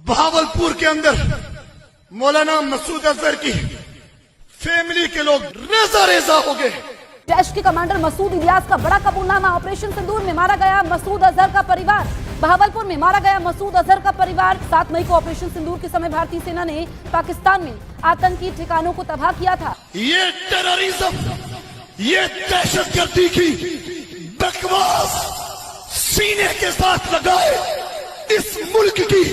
भावलपुर के अंदर मौलाना मसूद अजहर की फैमिली के लोग रेजा रेजा हो गए। जैश के कमांडर मसूद इलियास का बड़ा कबूलनामा। ऑपरेशन सिंदूर में मारा गया मसूद अजहर का परिवार। भावलपुर में मारा गया मसूद अजहर का परिवार। 7 मई को ऑपरेशन सिंदूर के समय भारतीय सेना ने पाकिस्तान में आतंकी ठिकानों को तबाह किया था। ये टेररिज्म, ये दहशतगर्दी की बकवास सीने के साथ लगाए इस मुल्क की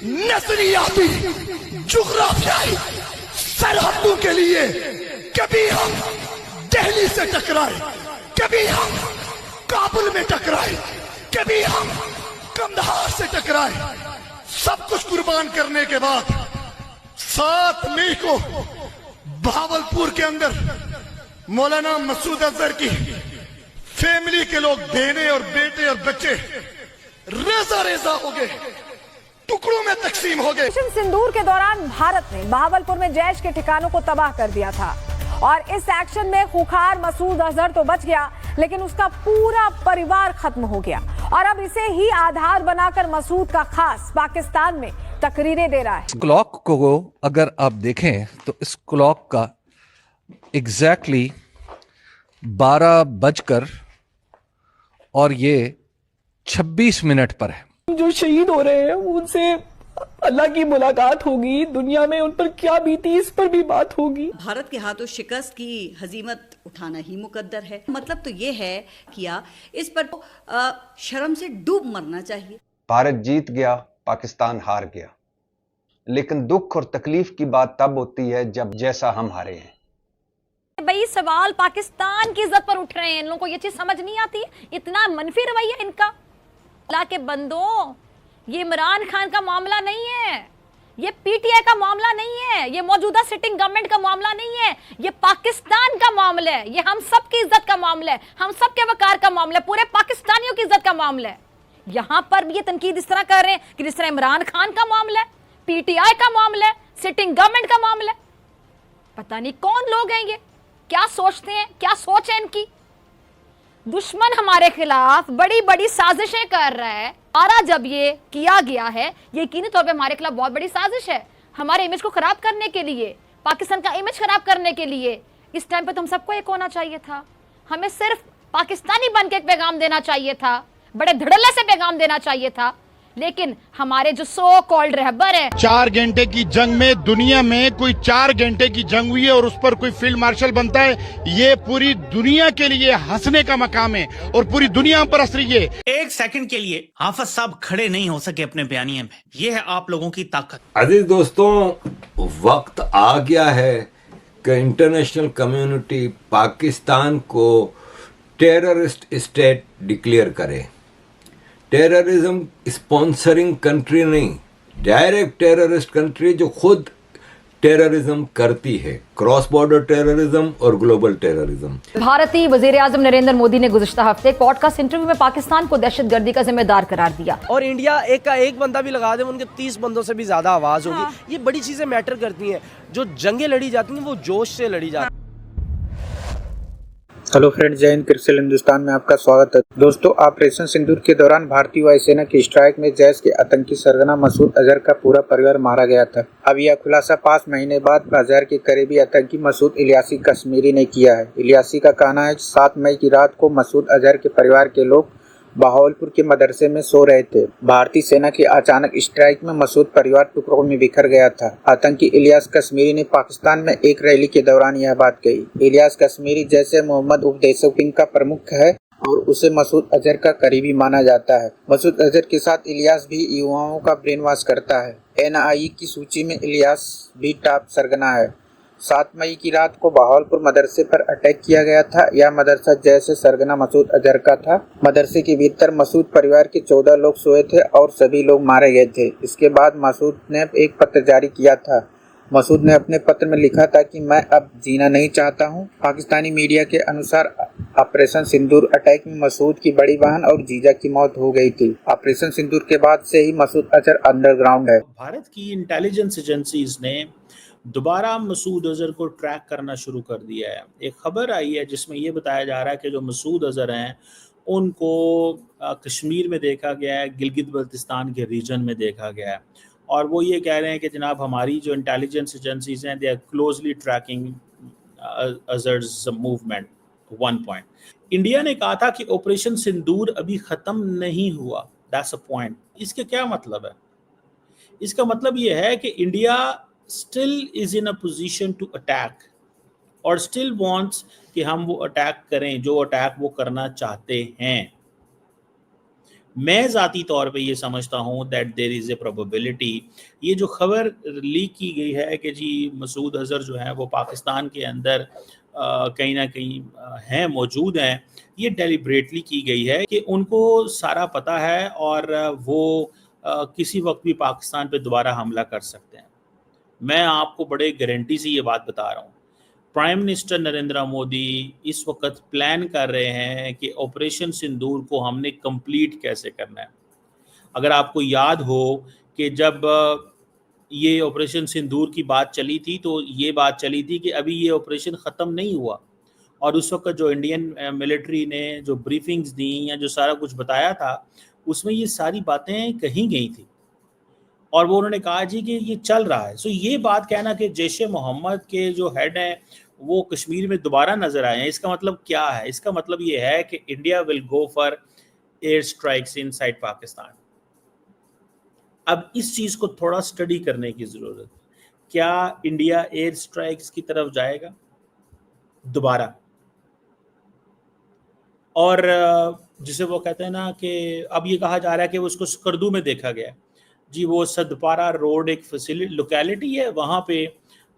नजरियाती जुग्राफियाई सरहदों के लिए कभी हम दिल्ली से टकराए, कभी हम काबुल में टकराए, कभी हम कंधार से टकराए, सब कुछ कुर्बान करने के बाद 7 मई को भावलपुर के अंदर मौलाना मसूद अजहर की फैमिली के लोग बहने और बेटे और बच्चे रेजा रेजा हो गए, टुकड़ों में तकसीम हो गए। ऑपरेशन सिंदूर के दौरान भारत ने भावलपुर में जैश के ठिकानों को तबाह कर दिया था और इस एक्शन में खूंखार मसूद अजहर तो बच गया, लेकिन उसका पूरा परिवार खत्म हो गया। और अब इसे ही आधार बनाकर मसूद का खास पाकिस्तान में तकरीरें दे रहा है। क्लॉक को अगर आप देखें तो इस क्लॉक का एग्जैक्टली 12 बजकर और ये 26 मिनट पर है। जो शहीद हो रहे हैं उनसे अल्लाह की मुलाकात होगी, दुनिया में उन पर क्या बीती इस पर भी बात होगी। भारत के हाथों शिकस्त की हजीमत उठाना ही मुकद्दर है। मतलब तो ये है किया इस पर शर्म से डूब मरना चाहिए। भारत जीत गया, पाकिस्तान हार गया, लेकिन दुख और तकलीफ की बात तब होती है जब जैसा हम हारे हैं। भाई सवाल पाकिस्तान की इज्जत पर उठ रहे हैं। इन लोगों को ये चीज समझ नहीं आती, इतना मनफी रवैया इनका। अल्लाह के बंदों, ये इमरान खान का मामला नहीं है, ये पीटीआई का मामला नहीं है, ये मौजूदा सिटिंग गवर्नमेंट का मामला नहीं है, ये पाकिस्तान का मामला है, ये हम सब की इज्जत का मामला है, हम सब के वकार का मामला है, पूरे पाकिस्तानियों की इज्जत का मामला है। यहां पर भी ये तनकीद इस तरह कर रहे हैं कि जिस तरह इमरान खान का मामला है, पीटीआई का मामला है, सिटिंग गवर्नमेंट का मामला है। पता नहीं कौन लोग हैं ये, क्या सोचते हैं, क्या सोच है इनकी। दुश्मन हमारे खिलाफ बड़ी बड़ी साजिशें कर रहा है। आरा जब ये किया गया है, यकीनी तौर पे हमारे खिलाफ बहुत बड़ी साजिश है, हमारे इमेज को खराब करने के लिए, पाकिस्तान का इमेज खराब करने के लिए। इस टाइम पे तो हम सबको एक होना चाहिए था, हमें सिर्फ पाकिस्तानी बन के एक पैगाम देना चाहिए था, बड़े धड़ल्ले से पैगाम देना चाहिए था। लेकिन हमारे जो सो कॉल्ड रहबर है, 4 घंटे की जंग में दुनिया में कोई 4 घंटे की जंग हुई है और उस पर कोई फील्ड मार्शल बनता है, ये पूरी दुनिया के लिए हंसने का मकाम है और पूरी दुनिया पर हंस रही है। 1 सेकंड के लिए हाफिज साहब खड़े नहीं हो सके अपने बयानिए में। ये है आप लोगों की ताकत। अजीज दोस्तों, वक्त आ गया है कि इंटरनेशनल कम्युनिटी पाकिस्तान को टेररिस्ट स्टेट डिक्लेयर करे। टेररिज्म स्पॉन्सरिंग कंट्री नहीं, डायरेक्ट टेररिस्ट कंट्री जो खुद टेररिज्म करती है, क्रॉस बॉर्डर टेररिज्म और ग्लोबल टेररिज्म। भारतीय वजीर आजम नरेंद्र मोदी ने गुज़िश्ता हफ्ते पॉडकास्ट इंटरव्यू में पाकिस्तान को दहशतगर्दी का जिम्मेदार करार दिया। और इंडिया एक का एक बंदा भी लगा दे, उनके 30 बंदों से भी ज्यादा आवाज होगी। ये बड़ी चीजें मैटर करती हैं। जो जंगें लड़ी जाती हैं वो जोश से लड़ी जाती हैं। हेलो फ्रेंड्स, जय हिंद। क्रिकेट हिंदुस्तान में आपका स्वागत है। दोस्तों, ऑपरेशन सिंदूर के दौरान भारतीय वायुसेना की स्ट्राइक में जैश के आतंकी सरगना मसूद अजहर का पूरा परिवार मारा गया था। अब यह खुलासा 5 महीने बाद अजहर के करीबी आतंकी मसूद इलियासी कश्मीरी ने किया है। इलियासी का कहना है 7 मई की रात को मसूद अजहर के परिवार के लोग बहावलपुर के मदरसे में सो रहे थे। भारतीय सेना की अचानक स्ट्राइक में मसूद परिवार टुकड़ों में बिखर गया था। आतंकी इलियास कश्मीरी ने पाकिस्तान में एक रैली के दौरान यह बात कही। इलियास कश्मीरी जैसे मोहम्मद उपदेशक विंग का प्रमुख है और उसे मसूद अजहर का करीबी माना जाता है। मसूद अजहर के साथ इलियास भी युवाओं का ब्रेन वॉश करता है। NIE की सूची में इलियास भी टॉप सरगना है। 7 मई की रात को बहावलपुर मदरसे पर अटैक किया गया था। यह मदरसा जैसे सरगना मसूद अजहर का था। मदरसे के भीतर मसूद परिवार के 14 लोग सोए थे और सभी लोग मारे गए थे। इसके बाद मसूद ने एक पत्र जारी किया था। मसूद ने अपने पत्र में लिखा था कि मैं अब जीना नहीं चाहता हूं। पाकिस्तानी मीडिया के अनुसार ऑपरेशन सिंदूर अटैक में मसूद की बड़ी बहन और जीजा की मौत हो गई थी। ऑपरेशन सिंदूर के बाद से ही मसूद अजहर अंडरग्राउंड है। भारत की इंटेलिजेंस एजेंसीज ने दोबारा मसूद अजहर को ट्रैक करना शुरू कर दिया है। एक खबर आई है जिसमें ये बताया जा रहा है कि जो मसूद अजहर हैं उनको कश्मीर में देखा गया है, गिलगित बल्तिस्तान के रीजन में देखा गया है। और वो ये कह रहे हैं कि जनाब हमारी जो इंटेलिजेंस एजेंसीज हैं they are closely tracking Azhar's movement. 1 point. India ने कहा था कि ऑपरेशन सिंदूर अभी खत्म नहीं हुआ, दैट्स अ पॉइंट। इसके क्या मतलब है? इसका मतलब ये है कि India still is in a position to attack और स्टिल वांट्स कि हम वो अटैक करें जो अटैक वो करना चाहते हैं। मैं ज़ाती तौर पे ये समझता हूँ that there is a probability, ये जो खबर लीक की गई है कि जी मसूद अज़हर जो है वो पाकिस्तान के अंदर कहीं ना कहीं हैं, मौजूद हैं, ये डेलिब्रेटली की गई है कि उनको सारा पता है और वो किसी वक्त भी पाकिस्तान पे दोबारा हमला कर सकते हैं। मैं आपको बड़े गारंटी से ये बात बता रहा हूँ। प्राइम मिनिस्टर नरेंद्र मोदी इस वक्त प्लान कर रहे हैं कि ऑपरेशन सिंदूर को हमने कंप्लीट कैसे करना है। अगर आपको याद हो कि जब ये ऑपरेशन सिंदूर की बात चली थी तो ये बात चली थी कि अभी ये ऑपरेशन ख़त्म नहीं हुआ, और उस वक्त जो इंडियन मिलिट्री ने जो ब्रीफिंग्स दी या जो सारा कुछ बताया था उसमें ये सारी बातें कही गई थी और वो उन्होंने कहा जी कि ये चल रहा है। सो ये बात कहना कि जैश ए मोहम्मद के जो हेड हैं वो कश्मीर में दोबारा नजर आए हैं, इसका मतलब क्या है? इसका मतलब ये है कि India will go for air strikes inside Pakistan. अब इस चीज को थोड़ा स्टडी करने की जरूरत है। क्या इंडिया एयर स्ट्राइक्स की तरफ जाएगा दोबारा? और जिसे वो कहते हैं ना कि अब ये कहा जा रहा है कि उसको स्कर्दू में देखा गया जी, वो सदपारा रोड एक फैसिलिटी लोकेलिटी है, वहाँ पे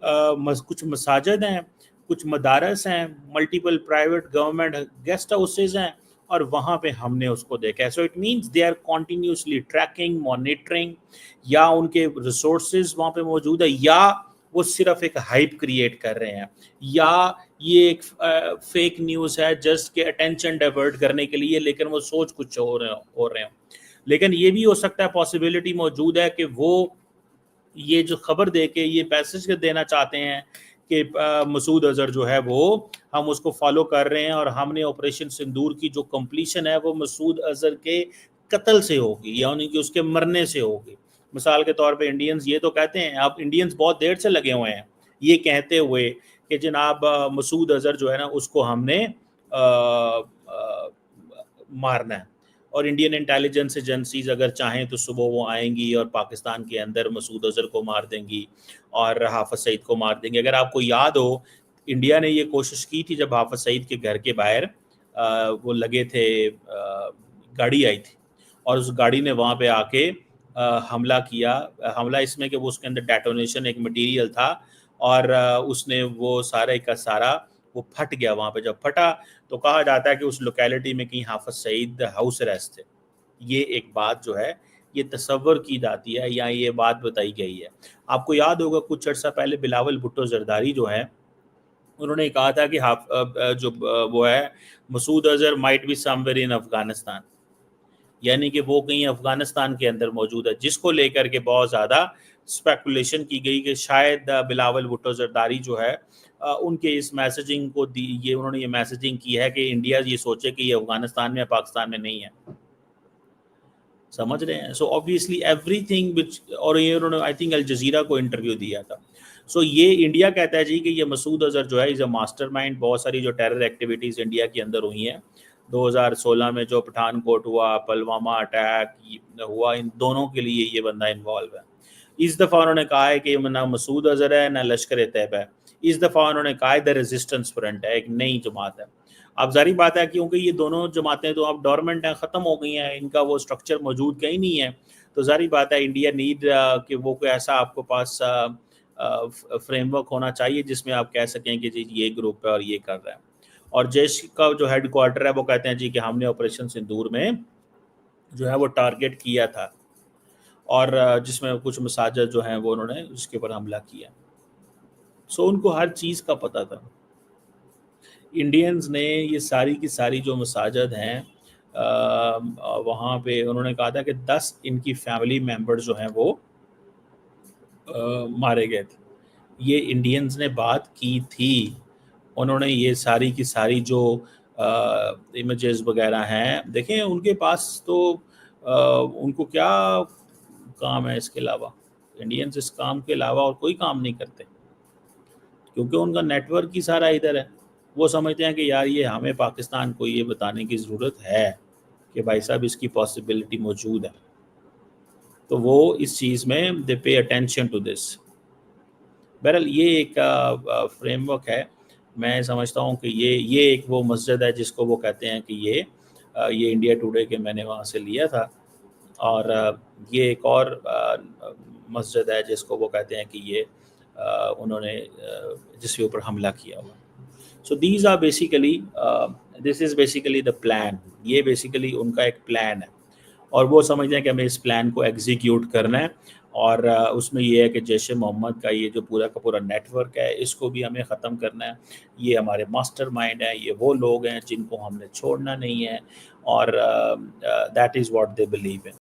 कुछ मसाजिद हैं, कुछ मदारस हैं, multiple private government guest houses हैं और वहाँ पे हमने उसको देखा है। So it means they are continuously tracking, monitoring, या उनके रिसोर्सेज वहाँ पे मौजूद है, या वो सिर्फ एक हाइप क्रिएट कर रहे हैं, या ये एक फेक न्यूज़ है जस्ट के अटेंशन डाइवर्ट करने के लिए, लेकिन वो सोच कुछ हो रहे हो। लेकिन ये भी हो सकता है, पॉसिबिलिटी मौजूद है कि वो ये जो खबर दे के ये मैसेज देना चाहते हैं कि मसूद अजहर जो है वो हम उसको फॉलो कर रहे हैं और हमने ऑपरेशन सिंदूर की जो कंप्लीशन है वो मसूद अजहर के कत्ल से होगी, यानी कि उसके मरने से होगी। मिसाल के तौर पे इंडियंस ये तो कहते हैं, अब इंडियंस बहुत देर से लगे हुए हैं ये कहते हुए कि जनाब मसूद अजहर जो है ना उसको हमने मारना है, और इंडियन इंटेलिजेंस एजेंसीज अगर चाहें तो सुबह वो आएंगी और पाकिस्तान के अंदर मसूद अजहर को मार देंगी और हाफिज सईद को मार देंगे। अगर आपको याद हो, इंडिया ने ये कोशिश की थी जब हाफिज सईद के घर के बाहर वो लगे थे, गाड़ी आई थी और उस गाड़ी ने वहाँ पे आके हमला किया। हमला इसमें कि वो उसके अंदर डेटोनेशन एक मटीरियल था और उसने वो सारे का सारा वो फट गया। वहाँ पे जब फटा तो कहा जाता है कि उस लोकेलिटी में कहीं हाफिज सईद हाउस अरेस्ट थे। ये एक बात जो है ये तस्वर की जाती है या ये बात बताई गई है। आपको याद होगा कुछ अर्सा पहले बिलावल भुट्टो जरदारी जो है उन्होंने कहा था कि जो वो है Masood Azhar might be somewhere in Afghanistan, यानी कि वो कहीं अफगानिस्तान के अंदर मौजूद है, जिसको लेकर के बहुत ज़्यादा स्पेकुलेशन की गई कि शायद बिलावल भुट्टो जरदारी जो है उनके इस मैसेजिंग को ये उन्होंने ये मैसेजिंग की है कि इंडिया ये सोचे कि ये अफगानिस्तान में पाकिस्तान में नहीं है। समझ रहे हैं? सो ऑब्वियसली एवरीथिंग विच, और ये उन्होंने आई थिंक अल जजीरा को इंटरव्यू दिया था। सो ये इंडिया कहता है जी कि ये मसूद अजहर जो है इज़ अ मास्टरमाइंड। बहुत सारी जो टेरर एक्टिविटीज़ इंडिया के अंदर हुई हैं, 2016 में जो पठानकोट हुआ, पुलवामा अटैक हुआ, इन दोनों के लिए ये बंदा इन्वॉल्व है। इस दफ़ा उन्होंने कहा है कि ना मसूद अजहर है ना लश्कर तैयबा है। इस दफ़ा उन्होंने कहा है द रेजिस्टेंस फ्रंट है, एक नई जमात है। अब जारी बात है क्योंकि ये दोनों जमातें तो अब डोरमेंट हैं, ख़त्म हो गई हैं, इनका वो स्ट्रक्चर मौजूद कहीं नहीं है, तो जारी बात है इंडिया नीड कि वो कोई ऐसा आपको पास फ्रेमवर्क होना चाहिए जिसमें आप कह सकें कि जी ये ग्रुप है और ये कर रहा है। और जैश का जो हेड क्वार्टर है वो कहते हैं जी कि हमने ऑपरेशन सिंदूर में जो है वो टारगेट किया था और जिसमें कुछ मसाजिद जो हैं वो उन्होंने उसके ऊपर हमला किया। सो उनको हर चीज़ का पता था। इंडियंस ने ये सारी की सारी जो मसाजिद हैं वहाँ पे उन्होंने कहा था कि 10 इनकी फैमिली मेम्बर्स जो हैं वो मारे गए थे। ये इंडियंस ने बात की थी। उन्होंने ये सारी की सारी जो इमेजेस वगैरह हैं, देखें उनके पास तो उनको क्या काम है इसके अलावा। इंडियंस इस काम के अलावा और कोई काम नहीं करते, क्योंकि उनका नेटवर्क ही सारा इधर है। वो समझते हैं कि यार ये हमें पाकिस्तान को ये बताने की ज़रूरत है कि भाई साहब इसकी पॉसिबिलिटी मौजूद है, तो वो इस चीज़ में दे पे अटेंशन टू दिस। बहरहाल ये एक फ्रेमवर्क है। मैं समझता हूँ कि ये एक वो मस्जिद है जिसको वो कहते हैं कि ये इंडिया टुडे के मैंने वहाँ से लिया था, और ये एक और मस्जिद है जिसको वो कहते हैं कि ये उन्होंने जिसके ऊपर हमला किया हुआ। So these are basically this is basically the plan. ये बेसिकली उनका एक प्लान है, और वो समझते हैं कि हमें इस प्लान को एग्जीक्यूट करना है, और उसमें ये है कि जैश मोहम्मद का ये जो पूरा का पूरा नेटवर्क है इसको भी हमें ख़त्म करना है। ये हमारे मास्टरमाइंड है, ये वो लोग हैं जिनको हमने छोड़ना नहीं है, और that is what they believe in.